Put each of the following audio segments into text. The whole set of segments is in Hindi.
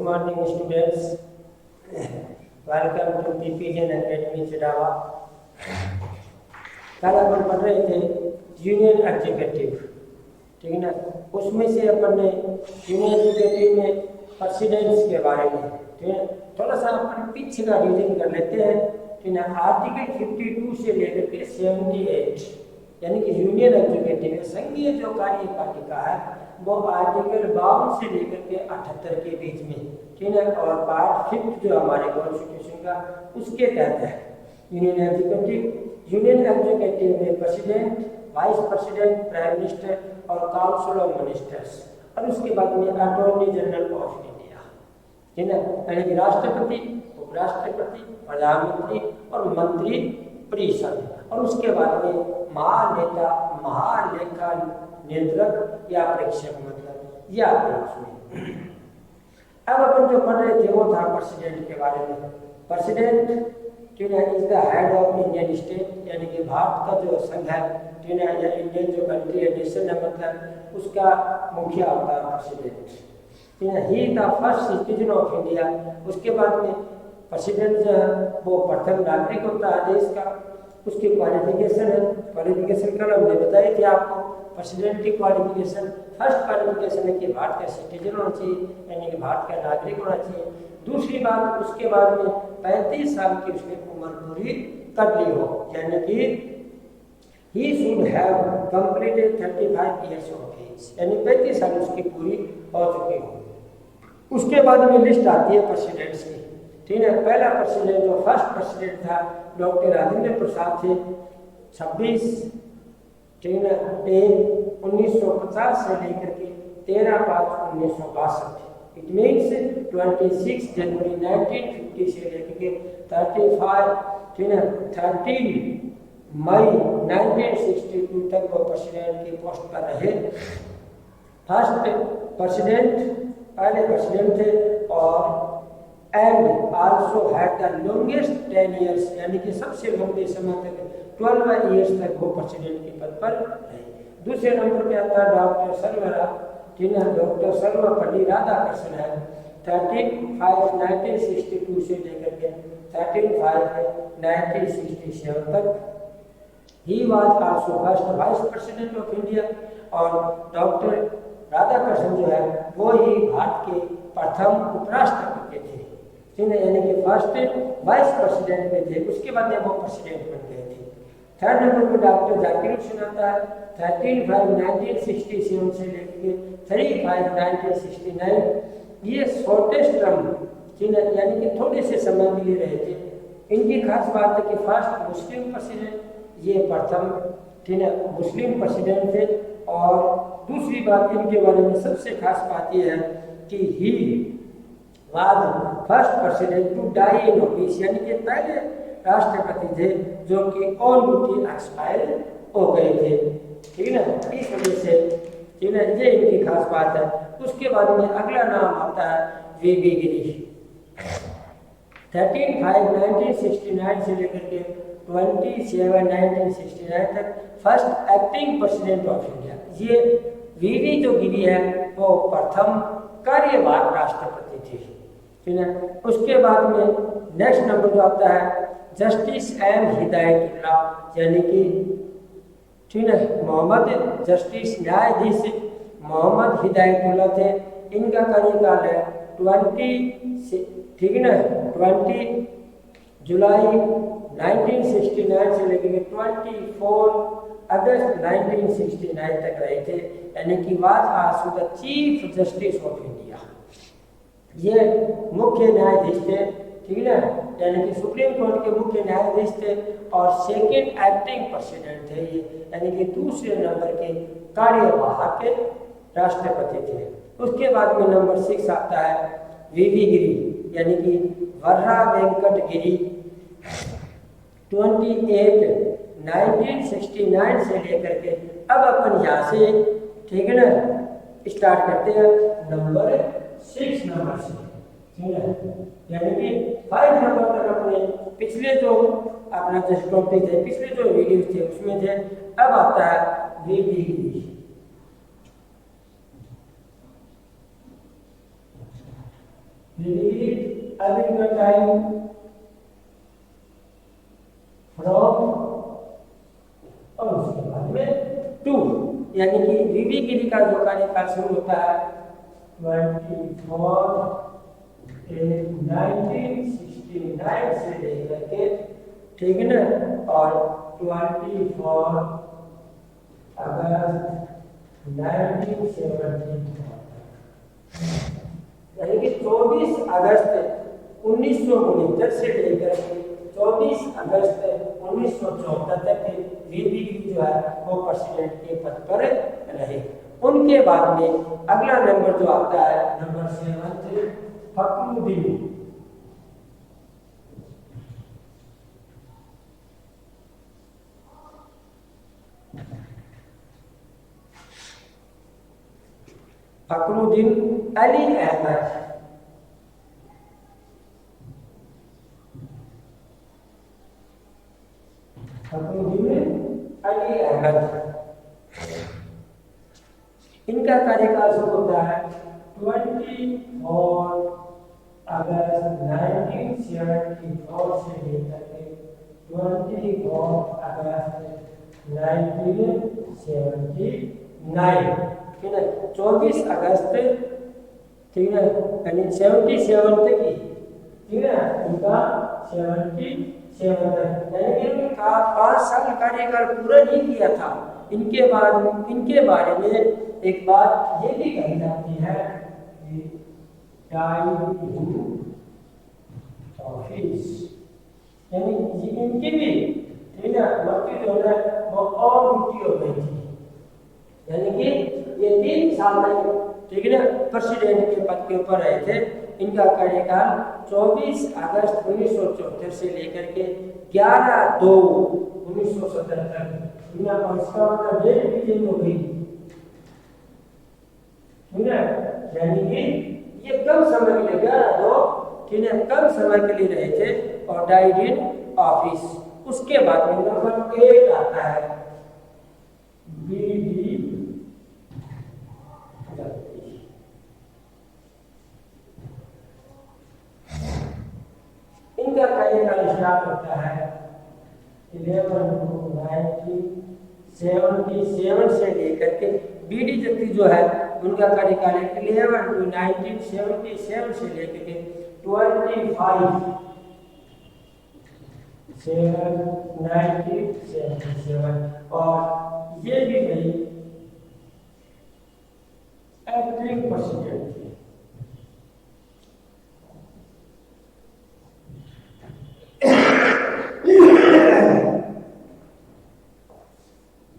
morning students. Welcome to PPN Academy Chirawa. कल अपन पढ़ रहे थे यूनियन एग्जीक्यूटिव, ठीक है ना। उसमें से अपन ने यूनियन एग्जीक्यूटिव में प्रेसिडेंट्स के बारे में, ठीक है, थोड़ा सा अपन पीछे का रिवीजन कर लेते हैं, ठीक है। आर्टिकल 52 से लेकर के 78 यानी कि यूनियन एग्जीक्यूटिव संघीय जो कार्यपालिका है वो आर्टिकल 52 से लेकर के 78 के बीच में, ठीक है। और पार्ट 5 जो हमारे कॉन्स्टिट्यूशन का उसके तहत है यूनियन एग्जीक्यूटिव। यूनियन एग्जीक्यूटिव में president, vice president, prime minister और काउंसिल ऑफ मिनिस्टर्स, और उसके बाद में अटॉर्नी जनरल ऑफ इंडिया, ठीक है, यानी कि राष्ट्रपति, उपराष्ट्रपति, प्रधानमंत्री और मंत्री परिषद, और उसके बाद में महानेता, महालेखा नियंत्रक या प्रेक्षक, मतलब ये आते हैं उसमें। अब अपन जो पढ़ रहे थे वो था प्रेसिडेंट के बारे में। प्रेसिडेंट, ठीक है, is the head of Indian state, यानी कि भारत का जो संघ है, ठीक है, या इंडियन जो कंट्री है, नेशन है, मतलब उसका मुखिया होता है प्रेसिडेंट, ठीक है। He the first citizen of India. उसके बाद में प्रेसिडेंट जो है वो प्रथम नागरिक होता है देश का। उसकी क्वालिफिकेशन है, क्वालिफिकेशन कल हमने बताई थी आपको। प्रेसिडेंट की क्वालिफिकेशन, फर्स्ट क्वालिफिकेशन है कि भारत का सिटीजन होना चाहिए, यानी कि भारत का नागरिक होना चाहिए। दूसरी बात, उसके बाद में 35 साल की उसने उम्र पूरी कर ली हो, यानी कि he should have completed 35 years of age, यानी 35 साल उसकी पूरी हो चुकी हो। उसके बाद में लिस्ट आती है प्रेसिडेंट्स की, ठीक है। पहला प्रेसिडेंट जो फर्स्ट प्रेसिडेंट था डॉक्टर राजेंद्र प्रसाद थे, 26 1950 से लेकर के 13/5/1962। इट मीन्स 26 जनवरी 1950 से लेकर के 13 मई 1962 तक वो प्रेसिडेंट की पोस्ट पर रहे। फर्स्ट प्रेसिडेंट, पहले प्रेसिडेंट थे, और and also had the longest 10 years, यानी कि सबसे लंबे समय तक 12 ईयर्स तक वो प्रेसिडेंट के पद पर रहे। दूसरे नंबर पे आता है डॉक्टर सर्वराव, ठीक है, डॉक्टर सर्वपल्ली राधाकृष्णन है, 13/5/1962 से लेकर के 13/5/1967 तक। He was also first vice president of India, और डॉक्टर राधाकृष्णन जो है वो ही भारत के प्रथम उपराष्ट्रपति थे, ठीक है, यानी कि फर्स्ट वाइस प्रेसिडेंट में थे, उसके बाद वो प्रेसिडेंट बन गए थे। थर्ड नंबर पर डॉक्टर जाकिर हुसैन आता है, 13/5/1967 से लेकर 3/5/1969। ये शॉर्टेस्ट टर्म, ठीक है, यानी कि थोड़े से समय के लिए रहे थे। इनकी खास बात है कि फर्स्ट मुस्लिम प्रेसिडेंट, ये प्रथम, ठीक है, मुस्लिम प्रेसिडेंट थे। और दूसरी बात इनके बारे में सबसे खास बात यह है कि he was first president to die in office, यानी कि पहले राष्ट्रपति थे जो कि ऑन ड्यूटी एक्सपायर हो गए थे, ठीक है ना। इस वजह से, ठीक है, ये इनकी खास बात है। उसके बाद में अगला नाम आता है वीवी गिरी, 13/5/1969 से लेकर के 27/1969 तक first acting president of India. ये वीवी जो गिरी है वो प्रथम कार्यवाहक राष्ट्रपति थे, ठीक है। उसके बाद में नेक्स्ट नंबर जो आता है जस्टिस एम हिदायतुल्ला, यानी कि, ठीक है, मोहम्मद जस्टिस न्यायाधीश मोहम्मद हिदायतुल्ला थे। इनका कार्यकाल है 20 जुलाई 1969 से लेकर 24 अगस्त 1969 तक रहे थे, यानी कि was also the chief justice of India. ये मुख्य न्यायाधीश थे, ठीक है ना, यानी कि सुप्रीम कोर्ट के मुख्य न्यायाधीश थे, और सेकेंड एक्टिंग प्रेसिडेंट थे ये, यानी कि दूसरे नंबर के कार्यवाहक राष्ट्रपति थे। उसके बाद में नंबर 6 आता है वीवी गिरी, यानी कि वर्रा वेंकट गिरी, 28/1969 से लेकर के अब अपन यहाँ से, ठीक है ना, स्टार्ट करते हैं नंबर 6 नंबर से, ठीक है, यानी कि 5 नंबर तक अपने पिछले जो अपना जो टॉपिक थे, पिछले जो वीडियो थे उसमें थे। अब आता है वीवी गिरी। डिलीट अमेरिकन टाइम फ्रॉम और उसके बाद में टू, यानी कि वीवी गिरी का जो कार्यकाल शुरू होता है 1969 से लेकर के, ठीक है ना, और 24 अगस्त 1974, यानी कि 24 अगस्त 1969 से लेकर के 24 अगस्त 1974 तक वीवी जो है वो प्रेसिडेंट के पद पर रहे। उनके बाद में अगला नंबर जो आता है नंबर 7 फखरुद्दीन। फखरुद्दीन अली अहमद, फखरुद्दीन अली अहमद, इनका कार्यकाल शुरू होता है 24 अगस्त 1974 से लेकर के 24 अगस्त 1979, ठीक है, 24 अगस्त, ठीक है, यानी 77 तक की, ठीक है, उनका 77 तक, यानी कि उनका 5 साल कार्यकाल पूरा नहीं किया था। इनके बाद इनके बारे में एक बात ये भी कही जाती है कि डाइड इन ऑफिस, यानी इनकी भी, ठीक है, मृत्यु जो है वो और ड्यूटी हो गई थी, यानी कि ये 3 साल तक, ठीक है ना, प्रेसिडेंट के पद के ऊपर रहे थे। इनका कार्यकाल 24 अगस्त 1974 से लेकर के 11/2/1970 तक, दुनिया का इसका मतलब डेट भी चेंज हो गई, ठीक है, यानी कि ये कम समय के लिए 11/2, ठीक है, कम समय के लिए रहे थे और डाइड इन ऑफिस। उसके बाद में नंबर 8 आता है बीडी, इनका कार्यकाल स्टार्ट होता है 11 1977 से लेकर के, बीडी जत्ती जो है उनका कार्यकाल 11 1977 से लेकर के 1977, और ये भी गई एक्टिंग प्रेसिडेंट थी।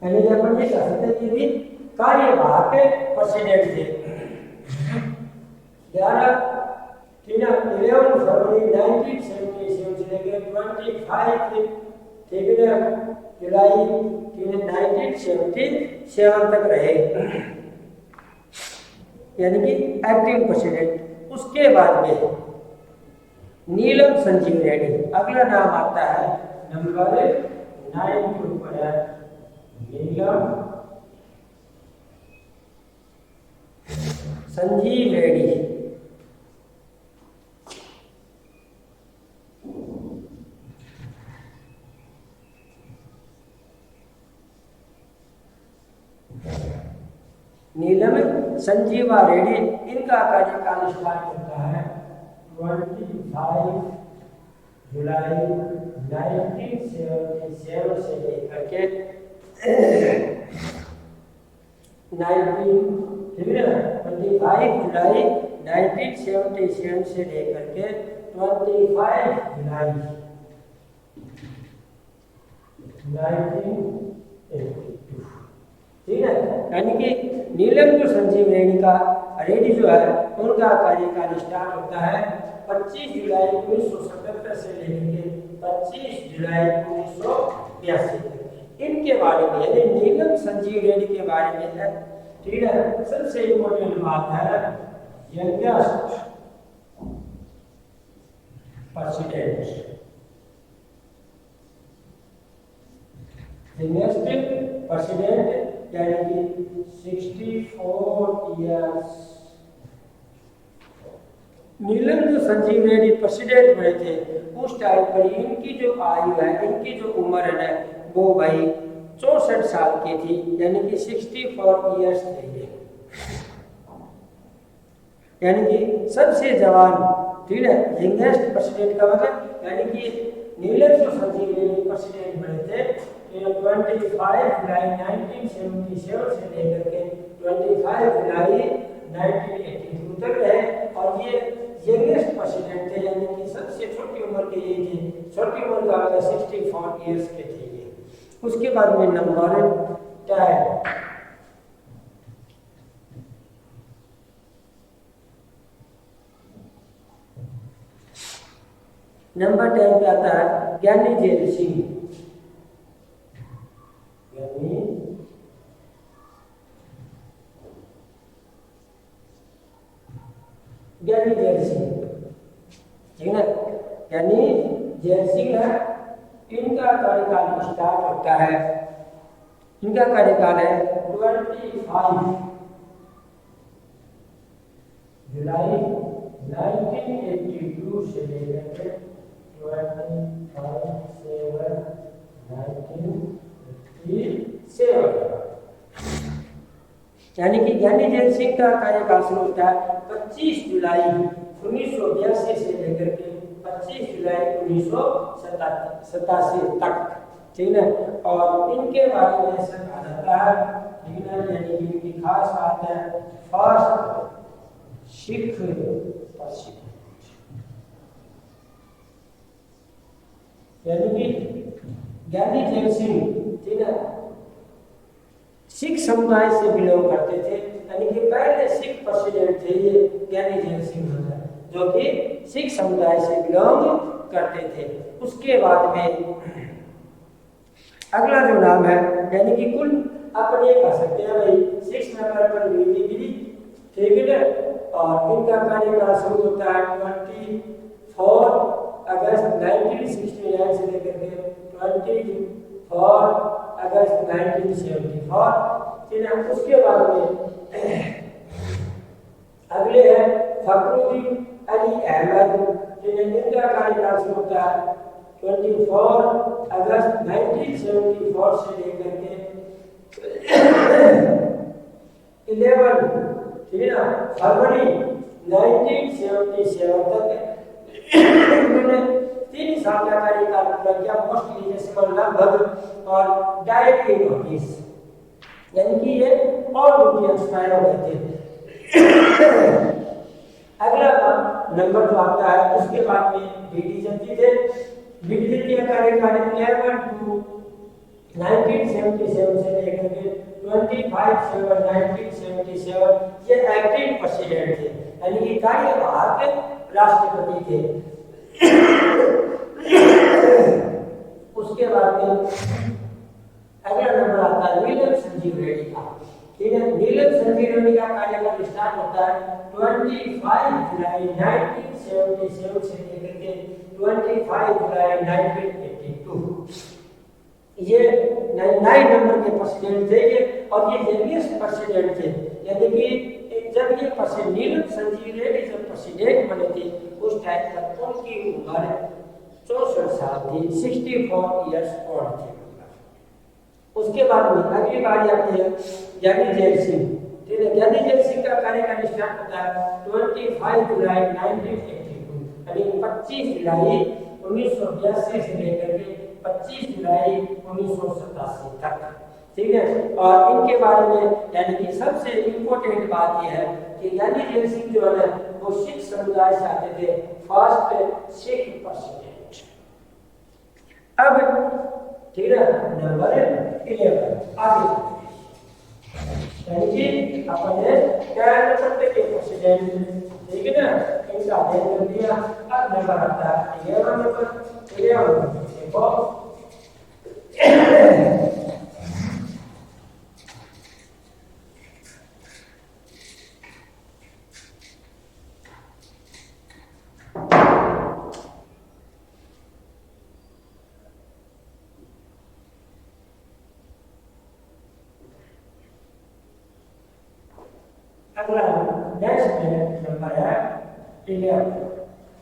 यानी अपन ये कह सकते हैं कि भी कार्यवाहक प्रेसिडेंट थे। 11 फरवरी 1977 से लेकर 25 ठीक है जुलाई 1977 तक रहे, यानी कि एक्टिंग प्रेसिडेंट। उसके बाद में नीलम संजीव रेड्डी, अगला नाम आता है नंबर 9 के ऊपर है नीलम संजीव रेड्डी। नीलम संजीवा रेड्डी, इनका कार्यकाल स्टार्ट होता है 25 जुलाई 1977 से लेकर के 25 जुलाई 1977 से लेकर के 25 जुलाई 1982, ठीक है, यानी कि नीलम जो संजीव रेड्डी जो है उनका कार्यकाल स्टार्ट होता है 25 जुलाई 1977 से लेकर 25 जुलाई 1982 तक। इनके बारे में यानी नीलम संजीव रेड्डी के बारे में है, ठीक है, सबसे इम्पोर्टेंट बात है यंगेस्ट प्रेसिडेंट। यंगेस्ट प्रेसिडेंट यानी कि 64 इयर्स नीलम जो संजीव रेड्डी प्रेसिडेंट बने थे उस टाइम पर इनकी जो आयु है, इनकी जो उम्र है वो भाई 64 साल की थी, यानी कि 64 ईयर्स थे ये, यानी कि सबसे जवान, ठीक है, यंगेस्ट प्रेसिडेंट का मतलब, यानी कि नीलम जो संजीव रेड्डी प्रेसिडेंट बने थे 25 जुलाई 1977 से लेकर के 25 जुलाई 1982 तक रहे, और ये यंगेस्ट प्रेसिडेंट थे, यानी कि सबसे छोटी उम्र के ये थे, छोटी उम्र का मतलब 64 ईयर्स के थे ये। उसके बाद में नंबर 10, नंबर 10 पे आता है ज्ञानी जैल सिंह। ज्ञानी जैल सिंह, ठीक है, ज्ञानी जैल सिंह है, इनका कार्यकाल स्टार्ट होता है, इनका कार्यकाल है 25 जुलाई 1982 से लेकर 25/7/1987, यानी कि ज्ञानी जैल सिंह का कार्यकाल शुरू होता है 25 जुलाई 1982 से लेकर के 25 जुलाई 1987 तक, ठीक है। और इनके बारे में ऐसा कहा जाता है, ठीक है, यानी कि इनकी खास बात है फर्स्ट सिख प्रेसिडेंट, यानी कि ज्ञानी जैल सिंह, ठीक है, सिख समुदाय से बिलोंग करते थे, यानी कि पहले सिख प्रेसिडेंट थे ये ज्ञानी जैल सिंह, जो कि सिख समुदाय से बिलोंग करते थे। उसके बाद में अगला जो नाम है, यानी कि कुल अपन ये कह सकते हैं भाई 6 नंबर पर गिरी, ठीक है, और इनका कार्यकाल शुरू होता है 24 अगस्त 1969 से लेकर के 24 अगस्त 1974, ठीक है। उसके बाद में अगले हैं फखरुद्दीन अली अहमद, ठीक है, इनका कार्यकाल शुरू होता है 24 अगस्त 1974 से लेकर के 11, ठीक है ना, फरवरी 1977 तक इन्होंने 3 साल का कार्यकाल पूरा किया, मोस्टली जैसे लगभग, और डायरेक्ट इन नोटिस, यानी कि ये और उनकी एक्सपायर हो गए थे। अगला नंबर जो आता है उसके बाद में बीडी जत्ती थे, बीडी जत्ती का कार्यकाल 11 to 1977 से लेकर के 25/7/1977 ये एक्टिव प्रेसिडेंट थे, यानी कि कार्यवाहक राष्ट्रपति थे। उसके बाद में अगला नंबर आता है नीलम संजीव रेड्डी का, ठीक है। नीलम संजीव रेड्डी का कार्यकाल स्टार्ट होता है 25 जुलाई 1977 से लेकर के 25 जुलाई 1982। ये 9 नंबर के प्रेसिडेंट थे ये, और ये यंगेस्ट प्रेसिडेंट थे, यानी कि जब ये नीलम संजीव रेड्डी जब प्रेसिडेंट बने थे उस टाइम तक उनकी उम्र 64 साल थी, 64 ईयर्स ओल्ड थे। उसके बाद में अगली बारी आती है ज्ञानी जैल सिंह, ठीक है। ज्ञानी जैल सिंह का कार्यकाल स्टार्ट होता है 25 जुलाई 1982, यानी 25 जुलाई 1982 से लेकर के 25 जुलाई 1987 तक, ठीक है। और इनके बारे में यानी कि सबसे इम्पोर्टेंट बात यह है कि ज्ञानी जैल सिंह जो है वो सिख समुदाय से आते थे, फर्स्ट सिख प्रेसिडेंट। अब ठीक है, नंबर 11 आगे, यानी कि अपने 11 नंबर के प्रेसिडेंट, ठीक है ना, इनका अध्ययन कर दिया। अब नंबर आता है 11 नंबर, 11 देखो अगला नेक्स्ट नंबर है 11,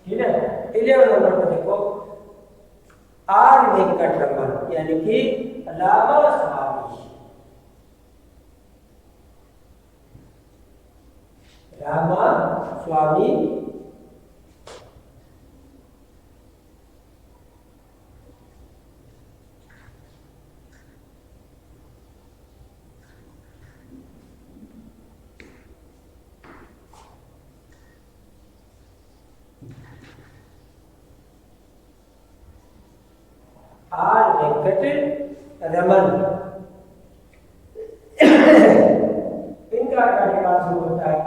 ठीक है। 11 नंबर पर देखो आर वेंकटरमन यानी कि रामास्वामी, रामास्वामी आर वेंकट रमन, इनका कार्यकाल शुरू होता है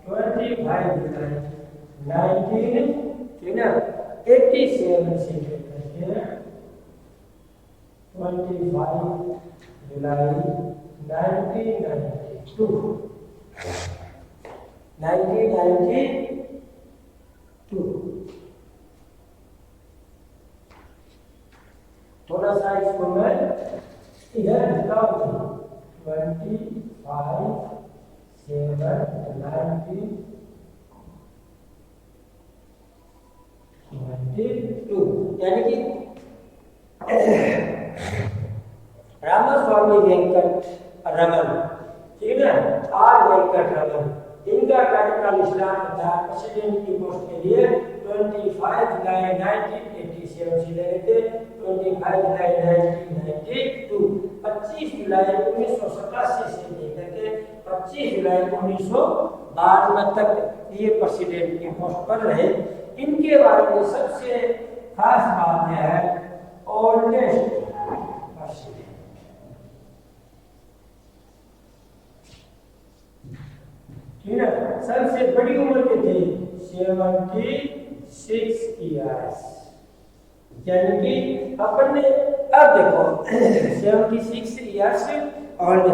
25 जुलाई 1987 से लेकर 25 जुलाई 1992 थोड़ा सा इसको मैं इधर लिखा हूँ 25 7 1992 यानी कि रामास्वामी वेंकट रमन, ठीक है, आर वेंकट रमन, इनका कार्यकाल स्टार्ट होता है प्रेसिडेंट की पोस्ट के लिए 25 जुलाई 1987 से लेकर 25 जुलाई 1992, 25 जुलाई 1987 से लेकर के 25 जुलाई 1992 तक ये प्रेसिडेंट की पोस्ट पर रहे। इनके बारे में सबसे खास बात यह है ओल्डेस्ट प्रेसिडेंट, ठीक है, सबसे बड़ी उम्र के थे 76 ईयर्स, यानी कि अपन ने अब देखो 76 ईयर्स ओल्ड।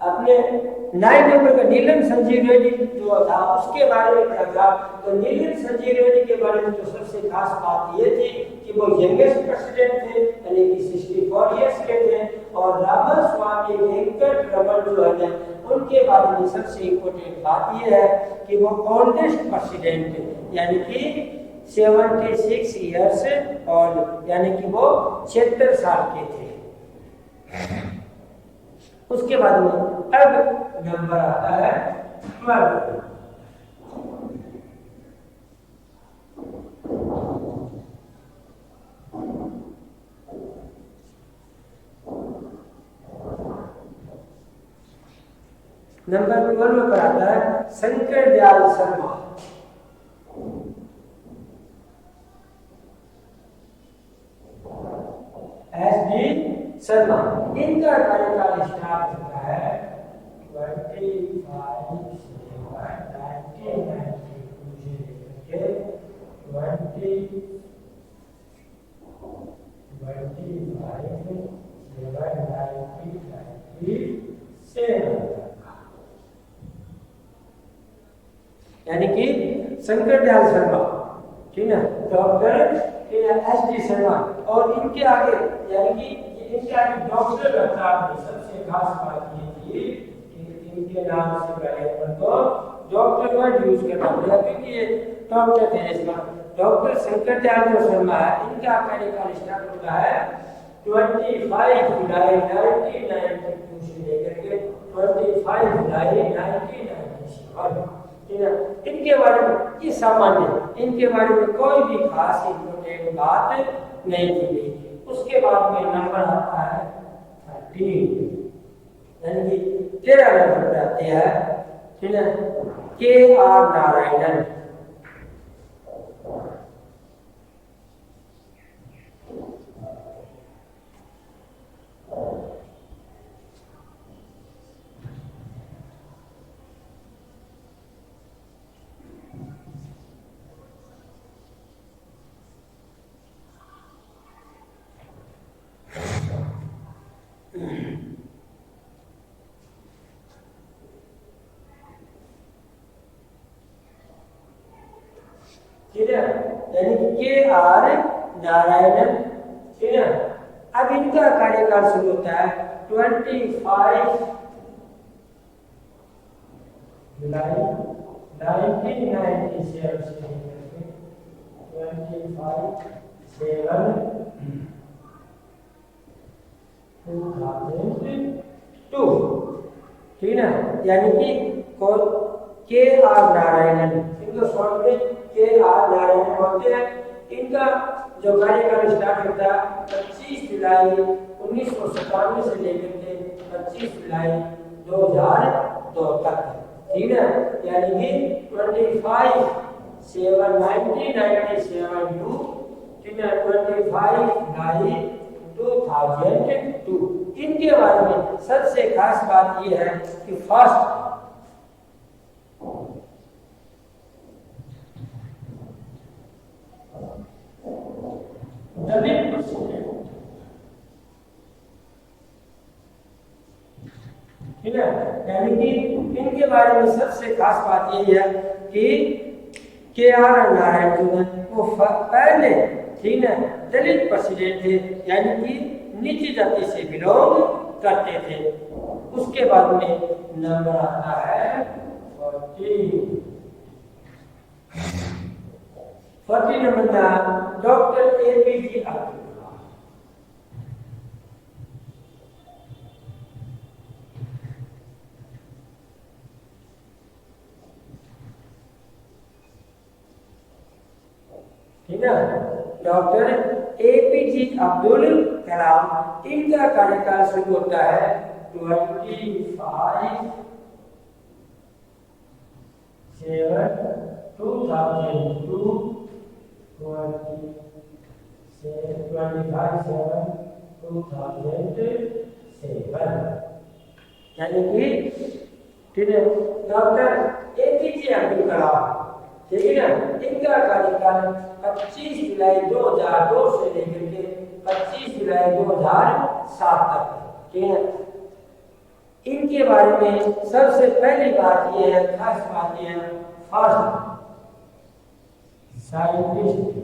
अपने 9 नंबर का नीलम संजीव रेड्डी जो था उसके बारे में पढ़ा था, तो नीलम संजीव रेड्डी के बारे में जो सबसे खास बात ये थी कि वो यंगेस्ट प्रेसिडेंट थे, यानी कि 64 ईयर्स के थे, और रामास्वामी वेंकट रमन जो है उनके बारे में सबसे इम्पोर्टेंट बात ये है कि वो ओल्डेस्ट प्रेसिडेंट यानी कि 76 ईयर्स और यानी कि वो 76 साल के थे। उसके बाद में अब नंबर आता है 12। नंबर 12 पर आता है शंकर दयाल शर्मा, SD शर्मा, इनका कार्यकाल स्टार्ट होता है 25 यानी कि शंकर दयाल शर्मा, ठीक है, डॉक्टर SD शर्मा, और इनके आगे यानी कि इनके आगे डॉक्टर रखा है। सबसे खास बात ये थी कि इनके नाम से पहले पर तो डॉक्टर वर्ड यूज करना पड़ा क्योंकि ये डॉक्टर थे। इसका डॉक्टर शंकर दयाल शर्मा है, इनका कार्यकाल स्टार्ट होता है 25 जुलाई 1992 से लेकर के 25 जुलाई 1997। इनके बारे में ये सामान्य, इनके बारे में कोई भी खास इम्पोर्टेंट बात नहीं की गई। उसके बाद में नंबर आता है 13, यानी कि 13 नंबर पर आते हैं, ठीक है, KR नारायणन, ठीक है, यानी कि KR नारायणन, ठीक है। अब इनका कार्यकाल शुरू होता है 25 जुलाई 1997 से लेकर 25/7/2002, ठीक है। यानी कि के आर नारायणन, इनको शॉर्ट में के आर नारायणन बोलते हैं। इनका जो कार्यकाल स्टार्ट होता है 25 जुलाई 1997 से लेकर के 25 जुलाई 2002 तक, ठीक है। यानी कि 25/7/1997 टू, ठीक है, 25 जुलाई 2002। इनके बारे में सबसे खास बात यह है कि फर्स्ट ठीक है। यानी कि इनके बारे में सबसे खास बात यही है कि के आर नारायण जो है वो पहले, ठीक है, दलित प्रेसिडेंट थे, यानी कि नीची जाति से बिलोंग करते थे। उसके बाद में नंबर आता है 40 नंबर का डॉक्टर APJ अब्दुल कलाम। ठीक है, डॉक्टर APJ अब्दुल कलाम। इनका कार्यकाल शुरू होता है 25/7/2002, 25/7/2007, यानी कि, ठीक है, डॉक्टर APJ अब्दुल कलाम, ठीक है ना। इनका कार्यकाल 25 जुलाई 2002 से लेकर के 25 जुलाई 2007 तक, ठीक है। इनके बारे में सबसे पहली बात यह है, खास बात यह है, फर्स्ट साइंटिस्ट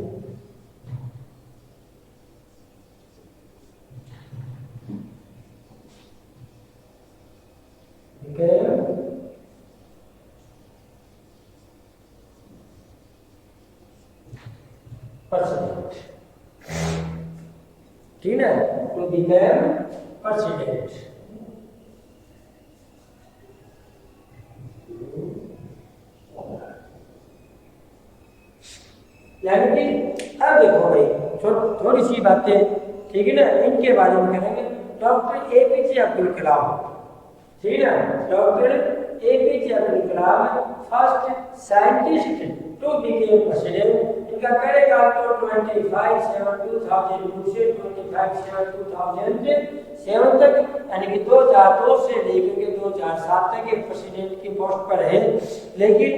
president, ठीक है, to become president। यानी कि अब देखो भाई थोड़ी सी बातें, ठीक है ना, इनके बारे में करेंगे। डॉक्टर APJ अब्दुल कलाम, ठीक है, doctor APJ Abdul Kalam first scientist to became president. इनका कार्यकाल तो 25/7/2002 से 25/7/2007 तक, यानी कि 2002 से लेकर के 2007 तक एक प्रेसिडेंट की पोस्ट पर है। लेकिन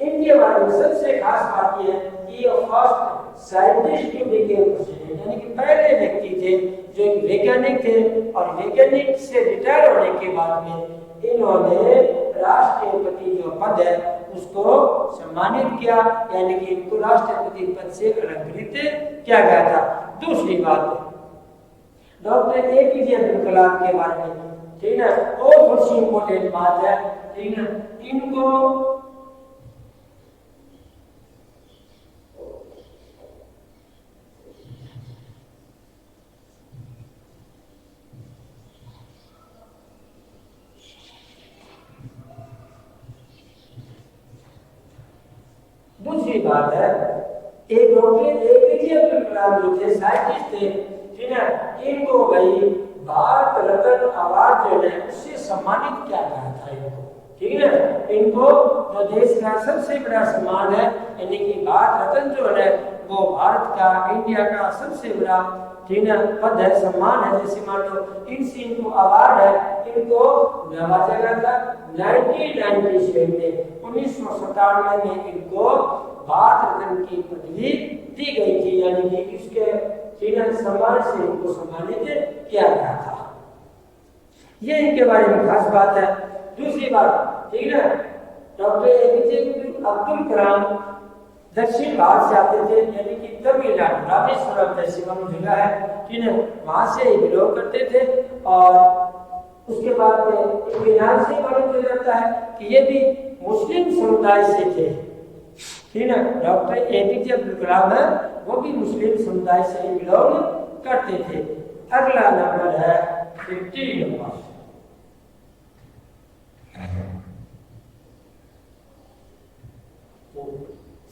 इनके बारे में सबसे खास बात यह है कि ये first scientist to became president, यानी कि पहले व्यक्ति थे जो एक वैज्ञानिक थे, और वैज्ञानिक से रिटायर होने के बाद में इन्होंने राष्ट्रपति जो पद है उसको सम्मानित किया, यानी कि इनको राष्ट्रपति पद से अलंकृत किया गया था। दूसरी बात डॉक्टर APJ अब्दुल कलाम के बारे में, ठीक है, और थोड़ी सी इंपॉर्टेंट बात है, ठीक है, इनको दूसरी बात है, एक डॉक्टर APJ अब्दुल कलाम जो थे साइंटिस्ट थे, ठीक है, इनको भाई भारत रत्न अवार्ड जो है उससे सम्मानित किया गया था इनको, ठीक है। इनको जो देश का सबसे बड़ा सम्मान है, यानी कि भारत रत्न जो है वो भारत का, इंडिया का सबसे बड़ा, ठीक है, पद है, सम्मान है। जैसे मान लो इनसे इनको अवार्ड है, इनको नवाजा गया था 1997 में, 1997 में इनको भारत रत्न की पदवी दी गई थी, यानी कि इसके सम्मान से इनको सम्मानित किया गया था। ये इनके बारे में खास बात है। दूसरी बात, ठीक है, डॉक्टर APJ अब्दुल कलाम दक्षिण भारत से आते थे, यानी कि तमिलनाडु रामेश्वरम जैसी जगह है, ठीक है, वहां से बिलोंग करते थे। और उसके बाद में इनके नाम से मालूम हो जाता है कि ये भी मुस्लिम समुदाय से थे, ठीक है। डॉक्टर एपीजे अब्दुल कलाम है, वो भी मुस्लिम समुदाय से बिलोंग करते थे। अगला नंबर है 50 नंबर।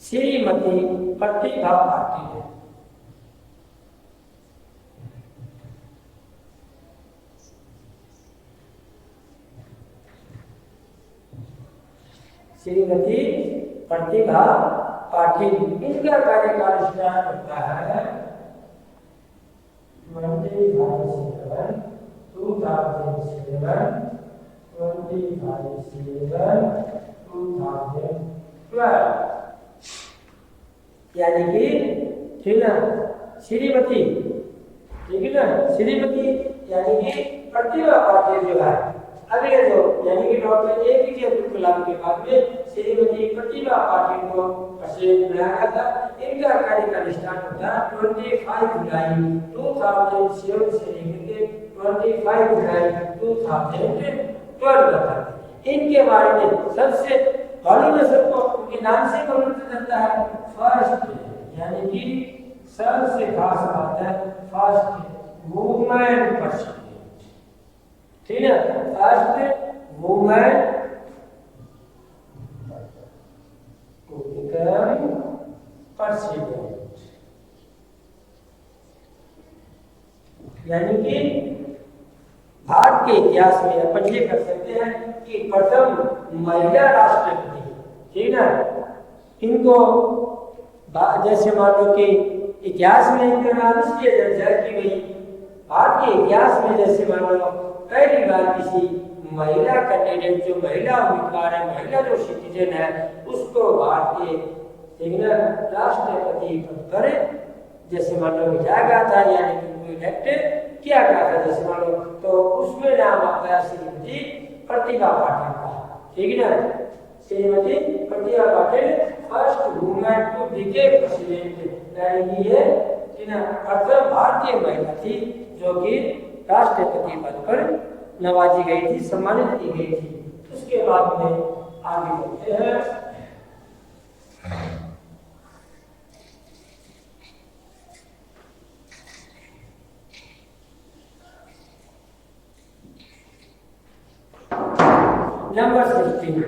श्रीमती प्रतिभा पाटिल। श्रीमती प्रतिभा पाटिल, इनका कार्यकाल स्टार्ट होता है 25/7/2007, 25/7/2012, यानी कि ठीक है श्रीमती, ठीक है ना, श्रीमती यानी कि प्रतिभा पाटिल जो है, अगले जो यानी कि डॉक्टर एपीजे अब्दुल कलाम के बाद में श्रीमती प्रतिभा पाटिल को प्रेसिडेंट बनाया गया था। इनका कार्यकाल स्टार्ट होता है 25 जुलाई 2007 से लेकर 25 जुलाई 2012 तक। इनके बारे में सबसे मालूम है सबको, उनके नाम से मालूम चलता है फर्स्ट, यानी कि सबसे खास बात है फर्स्ट वुमेन प्रेसिडेंट, ठीक है। फर्स्ट वुमेन प्रेसिडेंट, यानी कि भारत के इतिहास में अपन ये कर सकते हैं कि प्रथम महिला राष्ट्रपति, ठीक है। इनको जैसे मान लो कि इतिहास में इनका नाम इसलिए दर्ज है कि भाई भारत के इतिहास में जैसे मान लो पहली बार किसी महिला कैंडिडेट, जो महिला उम्मीदवार है, महिला जो सिटीजन है, उसको भारत के राष्ट्रपति पद पर जैसे मान लो बिठाया गया था, यानी कि उनको इलेक्ट किया गया था जैसे मान लो, तो उसमें नाम आता है श्रीमती प्रतिभा पाटिल का, ठीक है ना। Shrimati Pratibha Patil first women to became president, यानी कि ये प्रथम भारतीय महिला थी जो कि राष्ट्रपति पद पर नवाजी गई थी, सम्मानित की गई थी। उसके बाद में आगे बढ़ते हैं। नंबर 16,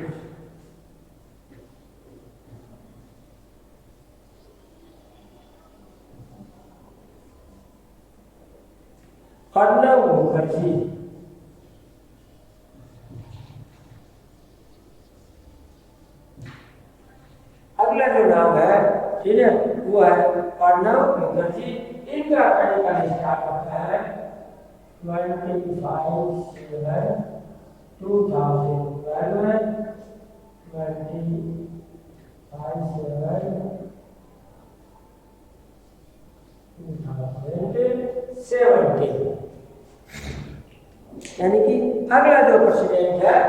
प्रणब मुखर्जी। अगला जो नाम है, ठीक है, वो है प्रणब मुखर्जी। इनका कार्यकाल स्टार्ट होता है 25/7/2012, 25/7/2017, यानी कि अगला जो प्रेसिडेंट है,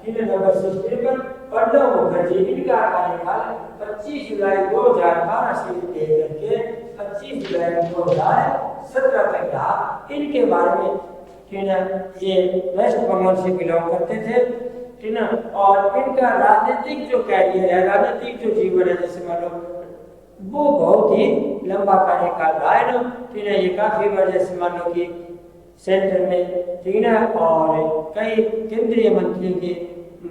ठीक है, नंबर 16 पर प्रणब मुखर्जी। इनका कार्यकाल 25 जुलाई 2012 से लेकर के 25 जुलाई 2017 तक रहा। इनके बारे में ठीक है, ये वेस्ट बंगाल से बिलोंग करते थे, ठीक है, और इनका राजनीतिक जो कैरियर है, राजनीतिक जो जीवन है, जैसे मान लो वो बहुत ही लंबा कार्यकाल रहा है ना, ठीक है। ये काफी बार जैसे मान लो कि सेंटर में, ठीक है, और कई केंद्रीय मंत्री के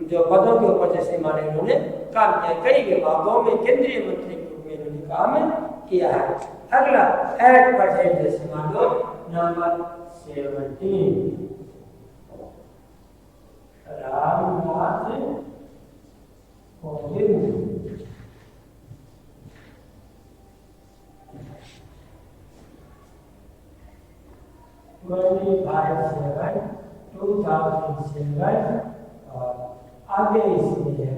जो पदों के ऊपर जैसे माने इन्होंने काम किया, कई विभागों में केंद्रीय मंत्री के रूप में इन्होंने काम किया है। अगला 8% जैसे मान लो नंबर 17, रामनाथ कोविंद। और आगे इसमें है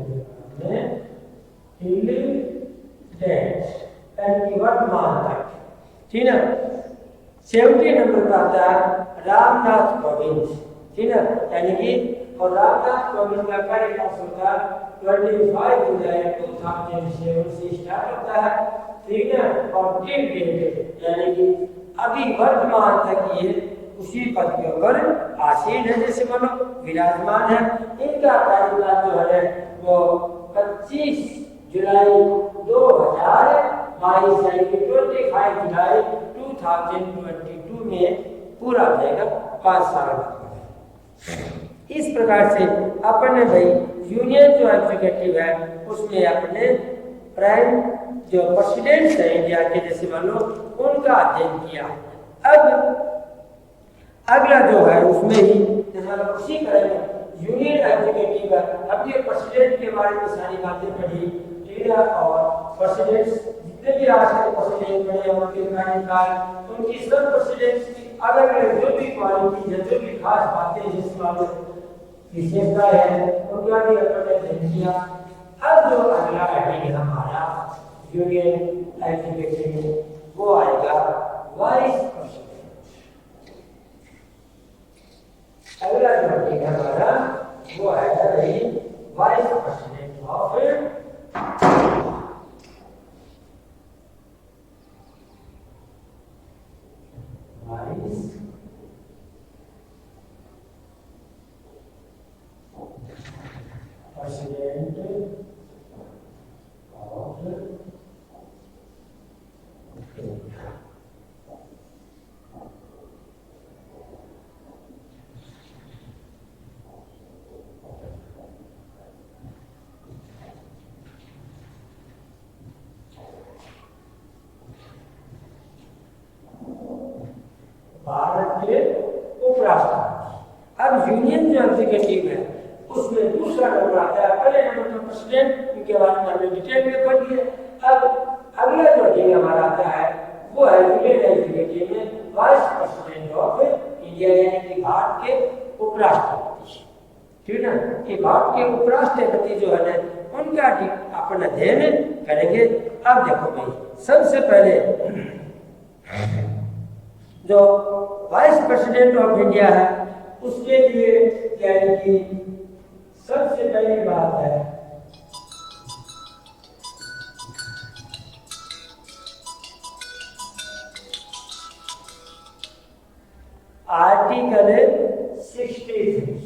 वर्तमान तक, ठीक है। 70 नंबर पर आता है रामनाथ कोविंद, ठीक है, यानी कि और रामनाथ कोविंद का कार्यकाल होता है 25 जुलाई 2007 से स्टार्ट होता है, ठीक है, और टिल डेट यानी कि अभी वर्तमान तक ये उसी पद के ऊपर आसीन है, जैसे मानो विराजमान है। इनका कार्यकाल जो है वो 25 जुलाई 2022 यानी कि 25 जुलाई 2022 में पूरा हो जाएगा, 5 साल बाद। इस प्रकार से अपने भाई यूनियन जो एग्जीक्यूटिव है उसमें अपने प्राइम जो प्रेसिडेंट है इंडिया के, जैसे मान लो उनका अध्ययन किया। अब अगला जो है उसमें ही उसी तरह यूनियन एग्जीक्यूटिव है। अब ये प्रेसिडेंट के बारे में सारी बातें पढ़ी, ठीक है, और प्रेसिडेंट जितने भी राष्ट्र के प्रेसिडेंट बने उनके कार्यकाल, उनकी सब प्रेसिडेंट्स की अलग अलग जो भी क्वालिटी है, जो भी खास बातें जिस मामले विशेषता है उनका भी अपने अध्ययन किया। अब जो अगला है हमारा यूनियन एग्जीक्यूटिव वो आएगा वाइस प्रेसिडेंट। अगला जो है हमारा वो आएगा भाई vice president of vice president of India. Bharat के उपराष्ट्रपति। अब यूनियन जो एग्जीक्यूटिव है उसमें दूसरा नंबर आता है, पहले नंबर तो प्रेसिडेंट, उनके बारे में हमने डिटेल में पढ़ लिया। अब अगला जो हमारा आता है वो है यूनियन एग्जीक्यूटिव में वाइस प्रेसिडेंट ऑफ इंडिया, यानी कि भारत के उपराष्ट्रपति, ठीक है ना। कि भारत के उपराष्ट्रपति जो है ना उनका अपन अध्ययन करेंगे। अब देखो भाई सबसे पहले जो वाइस प्रेसिडेंट ऑफ इंडिया है उसके लिए यानी कि सबसे पहली बात है आर्टिकल 63।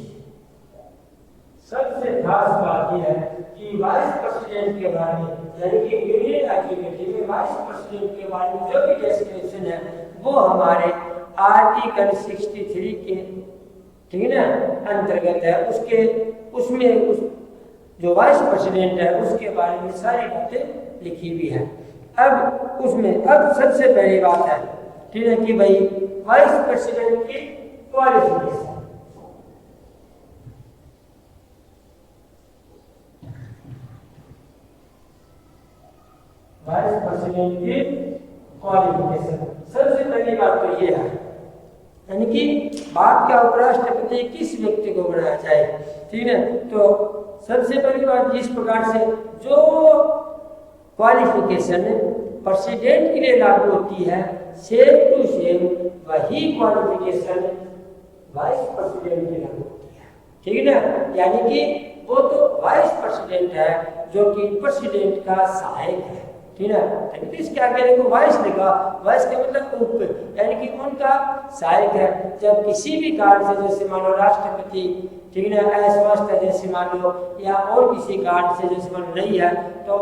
सबसे खास बात यह है कि वाइस प्रेसिडेंट के बारे में यानी कि यूनियन एग्जीक्यूटिव में वाइस प्रेसिडेंट के बारे में जो भी डिस्क्रिप्शन है वो हमारे आर्टिकल 63 के, ठीक है ना, अंतर्गत है। उसमें जो वाइस प्रेसिडेंट है उसके बारे में सारी बातें लिखी हुई है। अब सबसे पहली बात है, ठीक है, कि भाई वाइस प्रेसिडेंट की क्वालिफिकेशन। वाइस प्रेसिडेंट की क्वालिफिकेशन सबसे पहली बात तो ये है, यानी कि भारत का उपराष्ट्रपति किस व्यक्ति को बनाया जाए, ठीक है। तो सबसे पहली बात जिस प्रकार से जो क्वालिफिकेशन प्रेसिडेंट के लिए लागू होती है सेम टू सेम वही क्वालिफिकेशन वाइस प्रेसिडेंट के लागू होती है, ठीक है ना। यानी कि वो तो वाइस प्रेसिडेंट है जो कि प्रेसिडेंट का सहायक है, ठीक है। इसके आगे देखो वाइस लिखा, वाइस का मतलब उप, यानी कि उनका सहायक है। जब किसी भी कार्य से जैसे मान लो राष्ट्रपति, ठीक है, अस्वस्थ है जैसे मान लो, या और किसी कार्य से जैसे मान लो नहीं है तो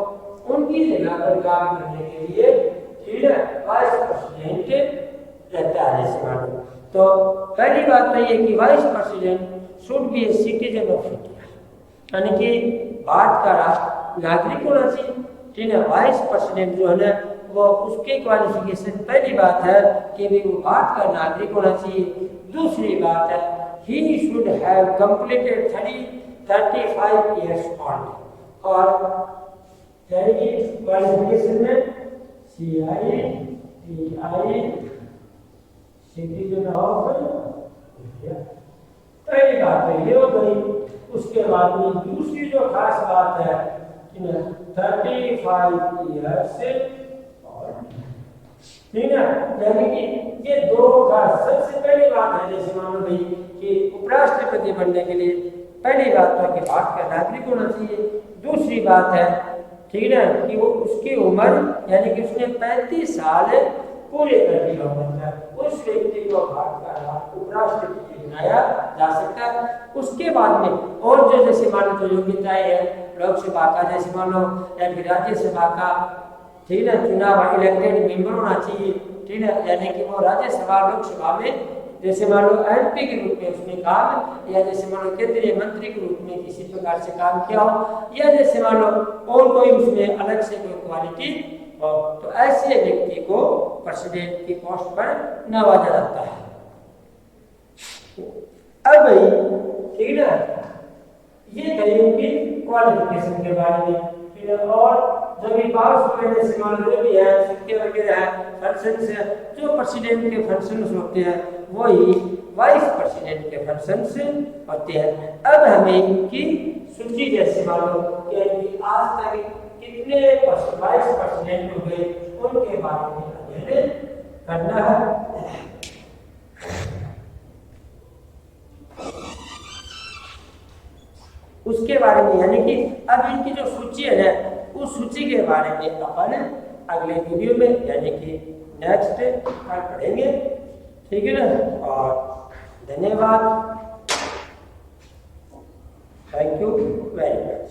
उनकी जगह पर काम करने के लिए, ठीक है, वाइस प्रेसिडेंट रहता है जैसे मान लो। तो पहली बात तो ये कि vice president should be a citizen of India, यानी कि भारत का राष्ट्र नागरिक होना चाहिए, ठीक है। वाइस प्रेसिडेंट जो है ना वो उसके क्वालिफिकेशन पहली बात है कि भी वो भारत का नागरिक होना चाहिए। दूसरी बात है ही should have completed 35 years old, और यानी कि क्वालिफिकेशन में CI सिटीजन ऑफ इंडिया, पहली बात है ये हो गई। उसके बाद में दूसरी जो खास बात है 35 इयर्स से, ठीक है, यानी कि ये दो का सबसे पहली बात है जैसे मान लो भाई कि उपराष्ट्रपति बनने के लिए पहली बात है कि भारत का नागरिक होना चाहिए। दूसरी बात है, ठीक है ना, कि वो उसकी उम्र यानी कि उसने 35 साल पूरे कर दिए हो, मतलब उस व्यक्ति को भारत का उपराष्ट्रपति बनाया जा सकता है। उसके बाद में और जो जैसे मान लो जो योग्यताएं है लोकसभा का, जैसे मान लो या फिर राज्यसभा का, ठीक है, चुनाव इलेक्टेड मेंबर होना चाहिए, ठीक है, यानी कि वो राज्यसभा लोकसभा में जैसे मान लो एमपी के रूप में उसने काम, या जैसे मान लो केंद्रीय मंत्री के रूप में किसी प्रकार से काम किया हो, या जैसे मान लो और कोई उसमें अलग से कोई क्वालिटी हो, तो ऐसे व्यक्ति को प्रेसिडेंट की पोस्ट पर नवाजा जाता है। अब भाई ठीक है, ये करेंगे क्वालिफिकेशन के बारे में। फिर और जो भी पावर्स जैसे मान लो भी है, सिक्के वगैरह है, फंक्शंस है, जो प्रेसिडेंट के फंक्शंस होते हैं वही वाइस प्रेसिडेंट के फंक्शंस होते हैं। अब हमें इनकी सूची जैसे मान लो कि आज तक कितने वाइस प्रेसिडेंट हो गए उनके बारे में अध्ययन करना है। उसके बारे में यानी कि अब इनकी जो सूची है ना, उस सूची के बारे में अपन अगले वीडियो में यानी कि नेक्स्ट कल पढ़ेंगे, ठीक है ना। और धन्यवाद, थैंक यू वेरी मच।